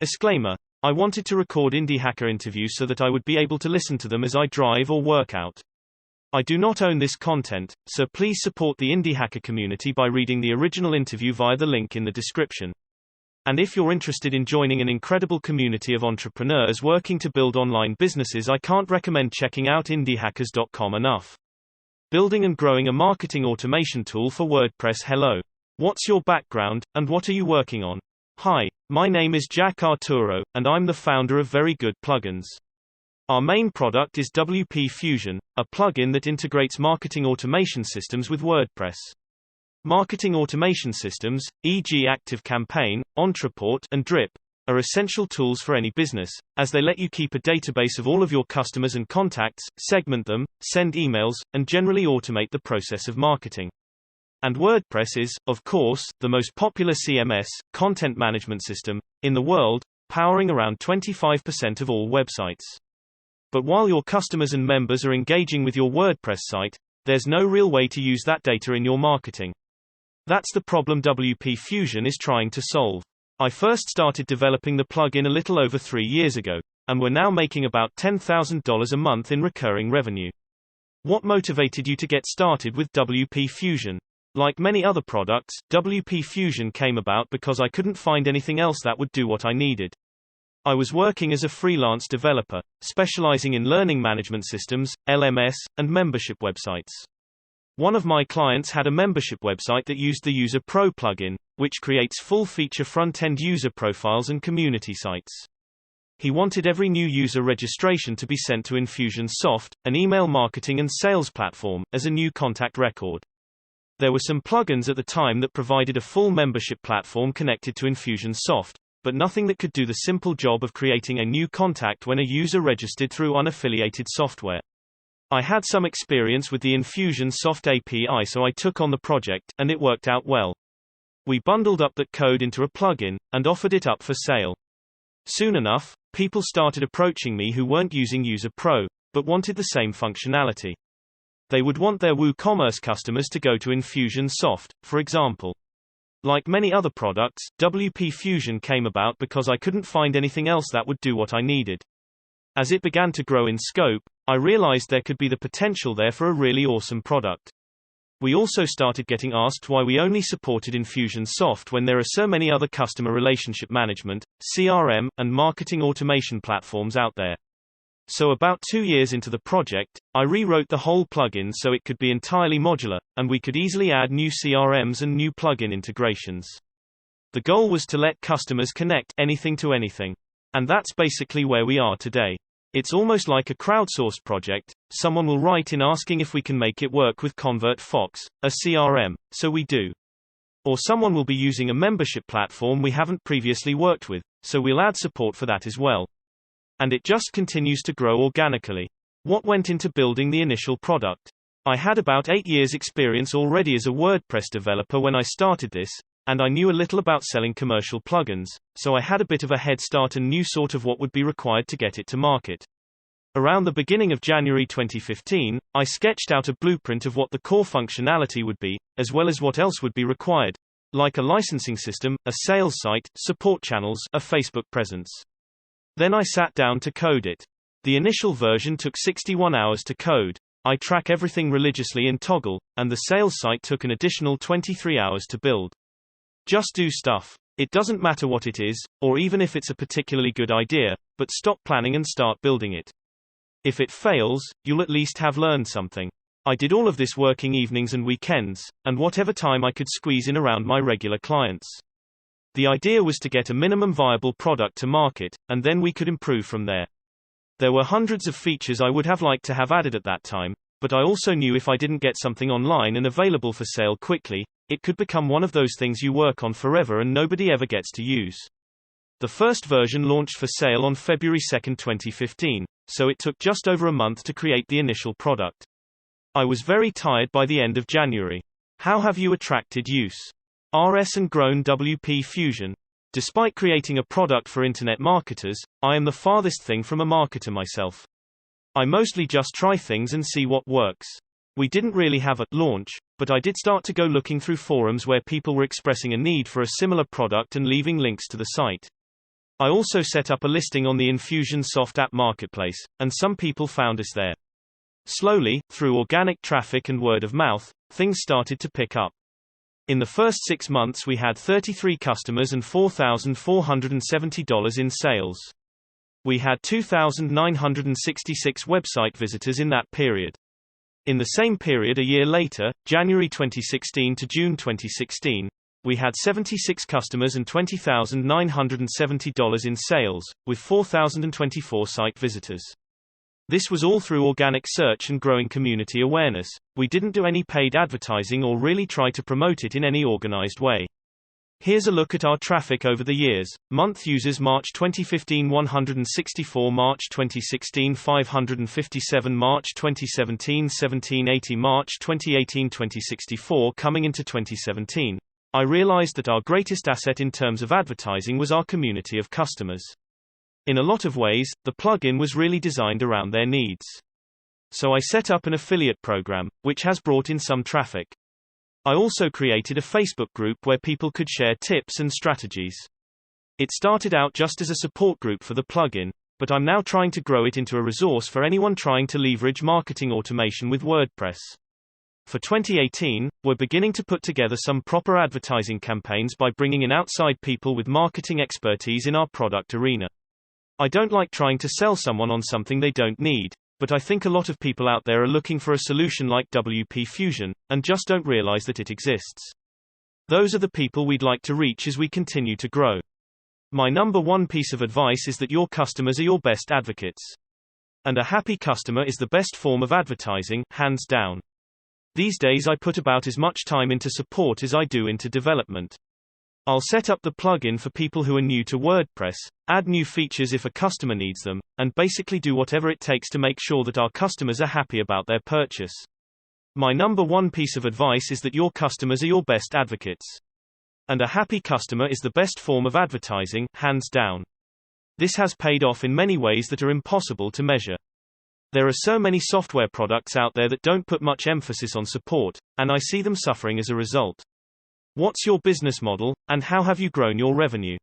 Disclaimer. I wanted to record Indie Hacker interviews so that I would be able to listen to them as I drive or work out. I do not own this content, so please support the Indie Hacker community by reading the original interview via the link in the description. And if you're interested in joining an incredible community of entrepreneurs working to build online businesses, I can't recommend checking out indiehackers.com enough. Building and growing a marketing automation tool for WordPress. Hello. What's your background, and what are you working on? Hi, my name is Jack Arturo, and I'm the founder of Very Good Plugins. Our main product is WP Fusion, a plugin that integrates marketing automation systems with WordPress. Marketing automation systems, e.g. ActiveCampaign, Ontraport, and Drip, are essential tools for any business, as they let you keep a database of all of your customers and contacts, segment them, send emails, and generally automate the process of marketing. And WordPress is, of course, the most popular CMS, content management system, in the world, powering around 25% of all websites. But while your customers and members are engaging with your WordPress site, there's no real way to use that data in your marketing. That's the problem WP Fusion is trying to solve. I first started developing the plugin a little over 3 years ago, and we're now making about $10,000 a month in recurring revenue. What motivated you to get started with WP Fusion? Like many other products, WP Fusion came about because I couldn't find anything else that would do what I needed. I was working as a freelance developer, specializing in learning management systems, LMS, and membership websites. One of my clients had a membership website that used the User Pro plugin, which creates full-feature front-end user profiles and community sites. He wanted every new user registration to be sent to Infusionsoft, an email marketing and sales platform, as a new contact record. There were some plugins at the time that provided a full membership platform connected to Infusionsoft, but nothing that could do the simple job of creating a new contact when a user registered through unaffiliated software. I had some experience with the Infusionsoft API, so I took on the project, and it worked out well. We bundled up that code into a plugin, and offered it up for sale. Soon enough, people started approaching me who weren't using User Pro, but wanted the same functionality. They would want their WooCommerce customers to go to Infusionsoft, for example. Like many other products, WP Fusion came about because I couldn't find anything else that would do what I needed. As it began to grow in scope, I realized there could be the potential there for a really awesome product. We also started getting asked why we only supported Infusionsoft when there are so many other customer relationship management, CRM, and marketing automation platforms out there. So about 2 years into the project, I rewrote the whole plugin so it could be entirely modular, and we could easily add new CRMs and new plugin integrations. The goal was to let customers connect anything to anything. And that's basically where we are today. It's almost like a crowdsourced project. Someone will write in asking if we can make it work with ConvertFox, a CRM, so we do. Or someone will be using a membership platform we haven't previously worked with, so we'll add support for that as well. And it just continues to grow organically. What went into building the initial product? I had about 8 years' experience already as a WordPress developer when I started this, and I knew a little about selling commercial plugins, so I had a bit of a head start and knew sort of what would be required to get it to market. Around the beginning of January 2015, I sketched out a blueprint of what the core functionality would be, as well as what else would be required, like a licensing system, a sales site, support channels, a Facebook presence. Then I sat down to code it. The initial version took 61 hours to code. I track everything religiously in Toggle, and the sales site took an additional 23 hours to build. Just do stuff. It doesn't matter what it is, or even if it's a particularly good idea, but stop planning and start building it. If it fails, you'll at least have learned something. I did all of this working evenings and weekends, and whatever time I could squeeze in around my regular clients. The idea was to get a minimum viable product to market, and then we could improve from there. There were hundreds of features I would have liked to have added at that time, but I also knew if I didn't get something online and available for sale quickly, it could become one of those things you work on forever and nobody ever gets to use. The first version launched for sale on February 2, 2015, so it took just over a month to create the initial product. I was very tired by the end of January. How have you attracted use? RS and grown WP Fusion? Despite creating a product for internet marketers, I am the farthest thing from a marketer myself. I mostly just try things and see what works. We didn't really have a launch, but I did start to go looking through forums where people were expressing a need for a similar product and leaving links to the site. I also set up a listing on the Infusionsoft app marketplace, and some people found us there. Slowly, through organic traffic and word of mouth, things started to pick up. In the first 6 months we had 33 customers and $4,470 in sales. We had 2,966 website visitors in that period. In the same period a year later, January 2016 to June 2016, we had 76 customers and $20,970 in sales, with 4,024 site visitors. This was all through organic search and growing community awareness. We didn't do any paid advertising or really try to promote it in any organized way. Here's a look at our traffic over the years. Month users: March 2015 164, March 2016 557, March 2017 1780, March 2018 2064. Coming into 2017, I realized that our greatest asset in terms of advertising was our community of customers. In a lot of ways, the plugin was really designed around their needs. So I set up an affiliate program, which has brought in some traffic. I also created a Facebook group where people could share tips and strategies. It started out just as a support group for the plugin, but I'm now trying to grow it into a resource for anyone trying to leverage marketing automation with WordPress. For 2018, we're beginning to put together some proper advertising campaigns by bringing in outside people with marketing expertise in our product arena. I don't like trying to sell someone on something they don't need, but I think a lot of people out there are looking for a solution like WP Fusion, and just don't realize that it exists. Those are the people we'd like to reach as we continue to grow. My number one piece of advice is that your customers are your best advocates. And a happy customer is the best form of advertising, hands down. These days I put about as much time into support as I do into development. I'll set up the plugin for people who are new to WordPress, add new features if a customer needs them, and basically do whatever it takes to make sure that our customers are happy about their purchase. My number one piece of advice is that your customers are your best advocates. And a happy customer is the best form of advertising, hands down. This has paid off in many ways that are impossible to measure. There are so many software products out there that don't put much emphasis on support, and I see them suffering as a result. What's your business model, and how have you grown your revenue?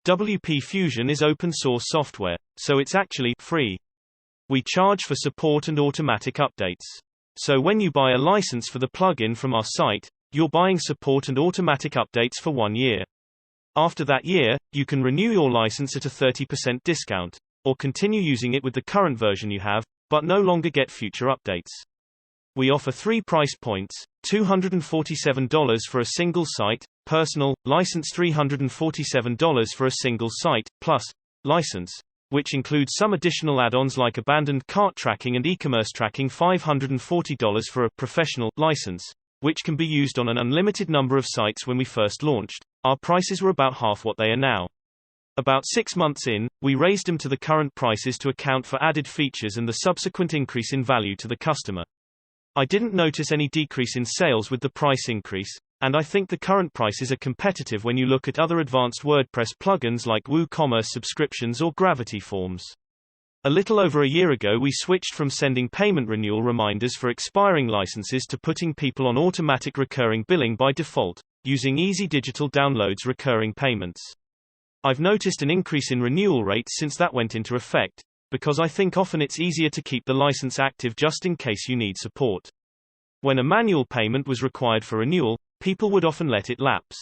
WP Fusion is open source software, so it's actually free. We charge for support and automatic updates. So when you buy a license for the plugin from our site, you're buying support and automatic updates for 1 year. After that year, you can renew your license at a 30% discount, or continue using it with the current version you have, but no longer get future updates. We offer 3 price points: $247 for a single site, personal, license; $347 for a single site, plus, license, which includes some additional add-ons like abandoned cart tracking and e-commerce tracking; $540 for a professional, license, which can be used on an unlimited number of sites. When we first launched, our prices were about half what they are now. About 6 months in, we raised them to the current prices to account for added features and the subsequent increase in value to the customer. I didn't notice any decrease in sales with the price increase, and I think the current prices are competitive when you look at other advanced WordPress plugins like WooCommerce subscriptions or Gravity Forms. A little over a year ago we switched from sending payment renewal reminders for expiring licenses to putting people on automatic recurring billing by default, using easy digital downloads recurring payments. I've noticed an increase in renewal rates since that went into effect, because I think often it's easier to keep the license active just in case you need support. When a manual payment was required for renewal, people would often let it lapse.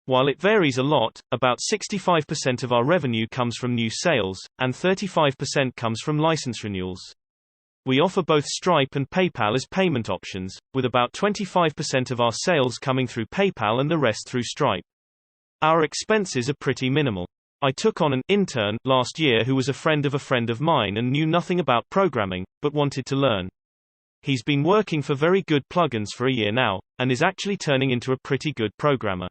While it varies a lot, about 65% of our revenue comes from new sales, and 35% comes from license renewals. We offer both Stripe and PayPal as payment options, with about 25% of our sales coming through PayPal and the rest through Stripe. Our expenses are pretty minimal. I took on an intern last year who was a friend of mine and knew nothing about programming, but wanted to learn. He's been working for very good plugins for a year now, and is actually turning into a pretty good programmer.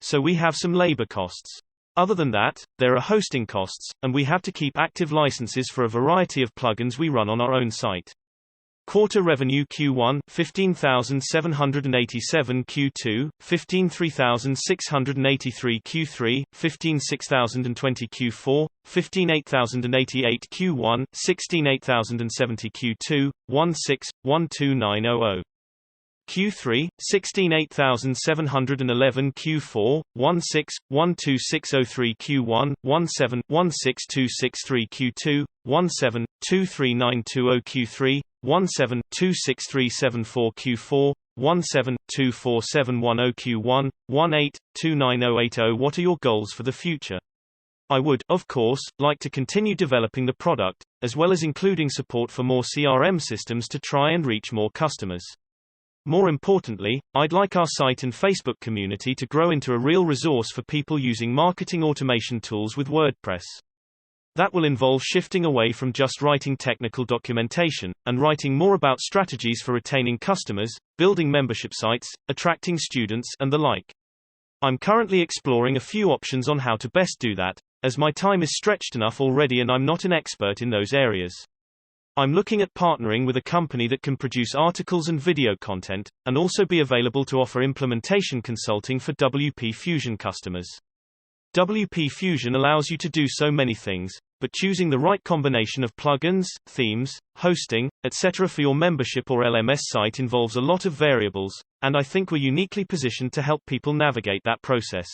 So we have some labor costs. Other than that, there are hosting costs, and we have to keep active licenses for a variety of plugins we run on our own site. Quarter revenue: Q1 $15,787, Q2 $15,383, Q3 $15,620, Q4 $15,888, Q1 $16,870, Q2 $16,12900. Q3, 168711 Q4, 161260 Q1, 17162663 Q2, 172392 Q3, 172637 Q4, 172471 Q1, 182980. What are your goals for the future? I would, of course, like to continue developing the product, as well as including support for more CRM systems to try and reach more customers. More importantly, I'd like our site and Facebook community to grow into a real resource for people using marketing automation tools with WordPress. That will involve shifting away from just writing technical documentation, and writing more about strategies for retaining customers, building membership sites, attracting students, and the like. I'm currently exploring a few options on how to best do that, as my time is stretched enough already and I'm not an expert in those areas. I'm looking at partnering with a company that can produce articles and video content, and also be available to offer implementation consulting for WP Fusion customers. WP Fusion allows you to do so many things, but choosing the right combination of plugins, themes, hosting, etc. for your membership or LMS site involves a lot of variables, and I think we're uniquely positioned to help people navigate that process.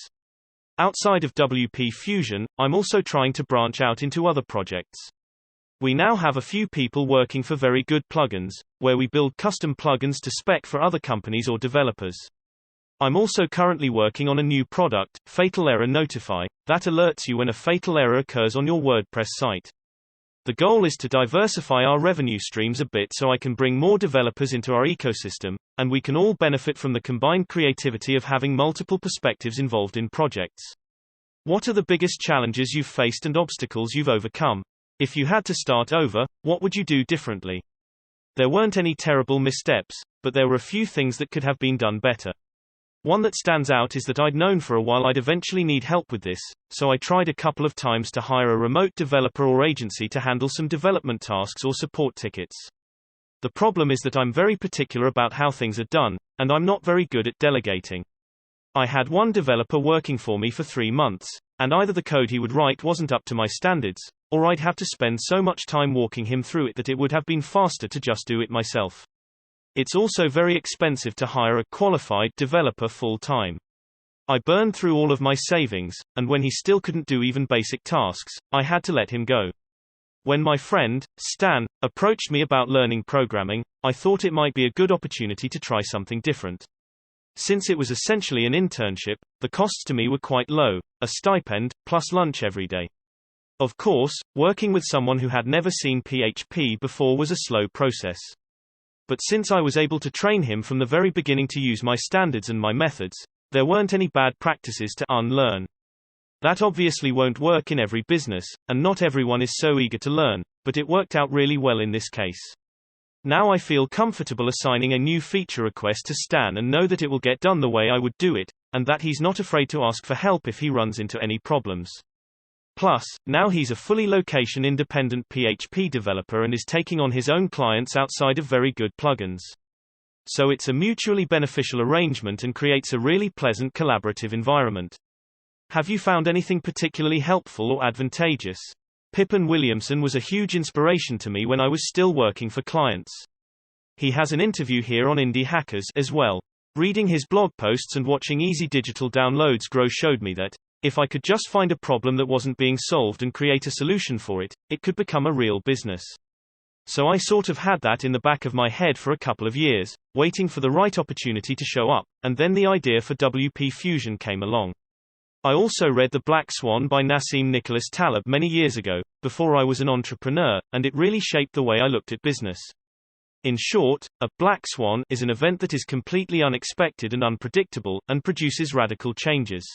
Outside of WP Fusion, I'm also trying to branch out into other projects. We now have a few people working for Very Good Plugins, where we build custom plugins to spec for other companies or developers. I'm also currently working on a new product, Fatal Error Notify, that alerts you when a fatal error occurs on your WordPress site. The goal is to diversify our revenue streams a bit so I can bring more developers into our ecosystem, and we can all benefit from the combined creativity of having multiple perspectives involved in projects. What are the biggest challenges you've faced and obstacles you've overcome? If you had to start over, what would you do differently? There weren't any terrible missteps, but there were a few things that could have been done better. One that stands out is that I'd known for a while I'd eventually need help with this, so I tried a couple of times to hire a remote developer or agency to handle some development tasks or support tickets. The problem is that I'm very particular about how things are done, and I'm not very good at delegating. I had one developer working for me for 3 months, and either the code he would write wasn't up to my standards, or I'd have to spend so much time walking him through it that it would have been faster to just do it myself. It's also very expensive to hire a qualified developer full-time. I burned through all of my savings, and when he still couldn't do even basic tasks, I had to let him go. When my friend, Stan, approached me about learning programming, I thought it might be a good opportunity to try something different. Since it was essentially an internship, the costs to me were quite low, a stipend, plus lunch every day. Of course, working with someone who had never seen PHP before was a slow process. But since I was able to train him from the very beginning to use my standards and my methods, there weren't any bad practices to unlearn. That obviously won't work in every business, and not everyone is so eager to learn, but it worked out really well in this case. Now I feel comfortable assigning a new feature request to Stan and know that it will get done the way I would do it, and that he's not afraid to ask for help if he runs into any problems. Plus, now he's a fully location-independent PHP developer and is taking on his own clients outside of Very Good Plugins. So it's a mutually beneficial arrangement and creates a really pleasant collaborative environment. Have you found anything particularly helpful or advantageous? Pippin Williamson was a huge inspiration to me when I was still working for clients. He has an interview here on Indie Hackers as well. Reading his blog posts and watching easy digital downloads grow showed me that, if I could just find a problem that wasn't being solved and create a solution for it, it could become a real business. So I sort of had that in the back of my head for a couple of years, waiting for the right opportunity to show up, and then the idea for WP Fusion came along. I also read The Black Swan by Nassim Nicholas Taleb many years ago, before I was an entrepreneur, and it really shaped the way I looked at business. In short, a black swan is an event that is completely unexpected and unpredictable, and produces radical changes.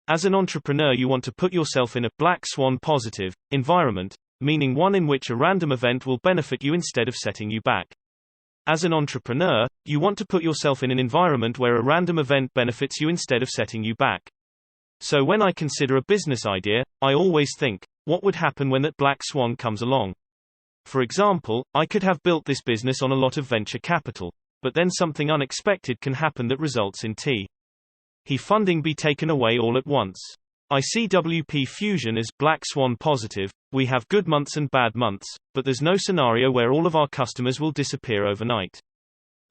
As an entrepreneur, you want to put yourself in a black swan positive environment, meaning one in which a random event will benefit you instead of setting you back. As an entrepreneur, you want to put yourself in an environment where a random event benefits you instead of setting you back. So when I consider a business idea, I always think, what would happen when that black swan comes along? For example, I could have built this business on a lot of venture capital, but then something unexpected can happen that results in funding be taken away all at once. I see WP Fusion as black swan positive. We have good months and bad months, but there's no scenario where all of our customers will disappear overnight.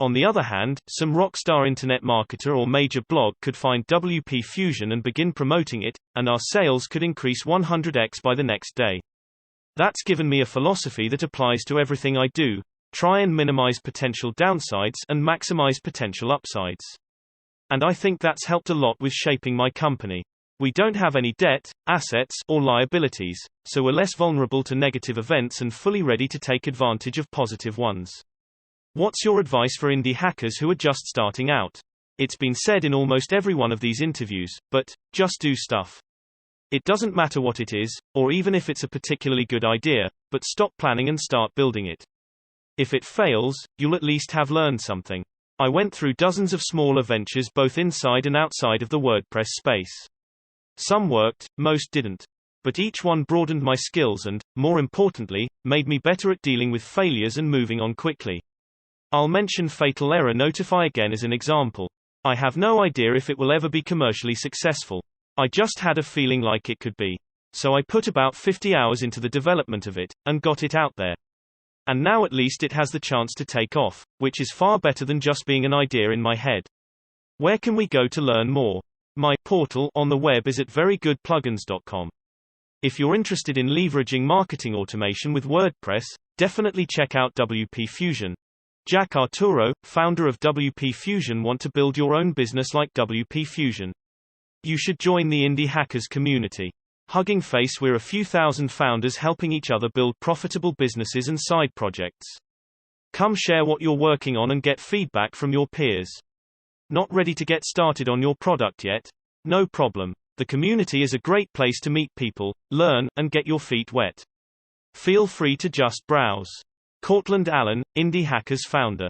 On the other hand, some rockstar internet marketer or major blog could find WP Fusion and begin promoting it, and our sales could increase 100x by the next day. That's given me a philosophy that applies to everything I do: try and minimize potential downsides and maximize potential upsides. And I think that's helped a lot with shaping my company. We don't have any debt, assets, or liabilities, so we're less vulnerable to negative events and fully ready to take advantage of positive ones. What's your advice for indie hackers who are just starting out? It's been said in almost every one of these interviews, but just do stuff. It doesn't matter what it is, or even if it's a particularly good idea, but stop planning and start building it. If it fails, you'll at least have learned something. I went through dozens of smaller ventures both inside and outside of the WordPress space. Some worked, most didn't. But each one broadened my skills and, more importantly, made me better at dealing with failures and moving on quickly. I'll mention Fatal Error Notify again as an example. I have no idea if it will ever be commercially successful. I just had a feeling like it could be. So I put about 50 hours into the development of it, and got it out there. And now at least it has the chance to take off, which is far better than just being an idea in my head. Where can we go to learn more? My portal on the web is at verygoodplugins.com. If you're interested in leveraging marketing automation with WordPress, definitely check out WP Fusion. Jack Arturo, founder of WP Fusion, want to build your own business like WP Fusion? You should join the Indie Hackers community. Hugging face, we're a few thousand founders helping each other build profitable businesses and side projects. Come share what you're working on and get feedback from your peers. Not ready to get started on your product yet? No problem. The community is a great place to meet people, learn, and get your feet wet. Feel free to just browse. Courtland Allen, Indie Hackers founder.